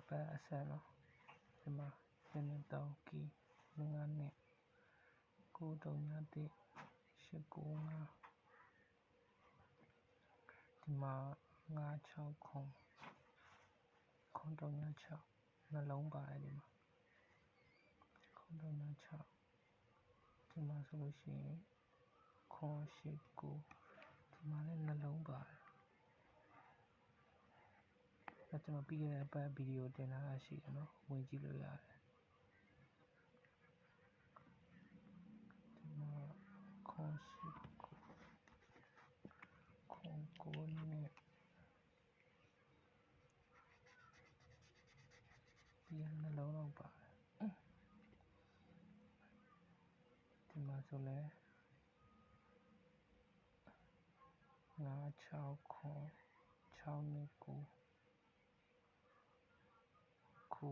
ပတ်အဆက်နော်ဒီမှာ3ကီ5နဲ့931 895ဒီမှာ960 936နှလုံးပါတယ်ဒီမှာ936ဒီမှာဆိုလို့ရှိရင်989ဒီမှာလည်းနှလုံးပါတယ်ဒါကျွန်တော်ပြီးခဲ့တဲ့အပတ်ဗီဒီယိုတင်ထားတာရှိတယ်နော်ဝင်ကြည့်လို့ရတယ်ဒီမှာ989နဲ့ဒီနှလုံးတော့ပါတယ်ဒီမှာဆိုလဲ960 629ခု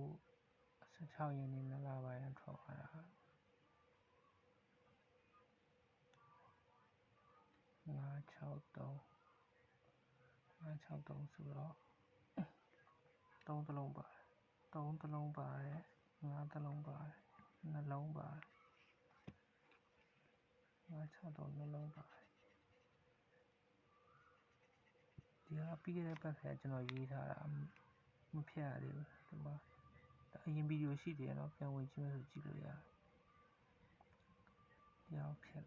16ရက်နေ့2လပိုင်းထွက်သွားတာ963ဆိုတော့3သလုံးပါတယ်3သလုံးပါတယ်5သလုံးပါတယ်နှလုံးပါတယ်963နှလုံးပါတယ်ဒီဟာပြီးခဲ့တဲ့ပတ်ကကျွန်တော်ရေးထားတာမဖြတ်ရသေးဘူးဒီမှာအရင်ဗီဒီယိုရှိတယ်နော်ပြန်ဝင်ကြည့်မယ်ဆိုကြည့်လို့ရတယ်ဒီအောင်ဖြတ်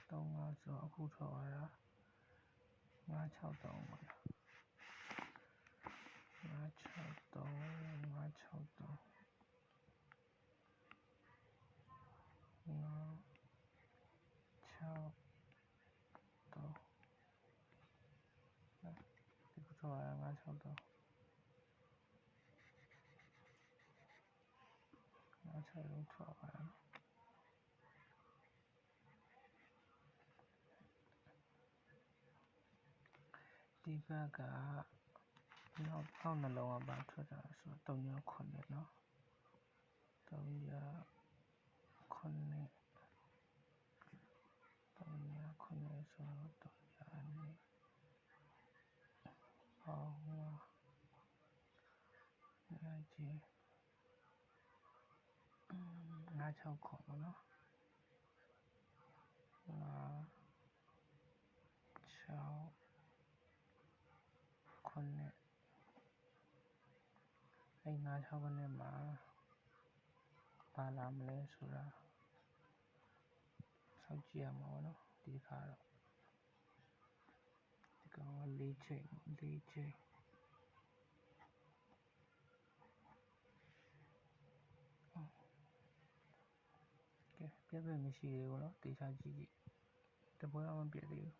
35ဆိုအခုထွက်သွားတာ963ပါ963ဒီခုထွက်သွားတာ963ထွက်သွားတာဒီဘက်ကနောက်နှလုံးကဘာထွက်တာဆိုတော့309နော်309ဆိုတော့300ဟောကြီး960ပေါ့နော်969အဲ့969နဲ့မှာဘာလာမလဲဆိုတာစောင့်ကြည့်ရမှာပေါ့နော်ဒီခါတော့ဒီကောင်က4ချိန်ကဲပြတ်မရှိသေးဘူးเนาะတေချာကြည့်တပွဲတော့မပြတ်သေးဘူး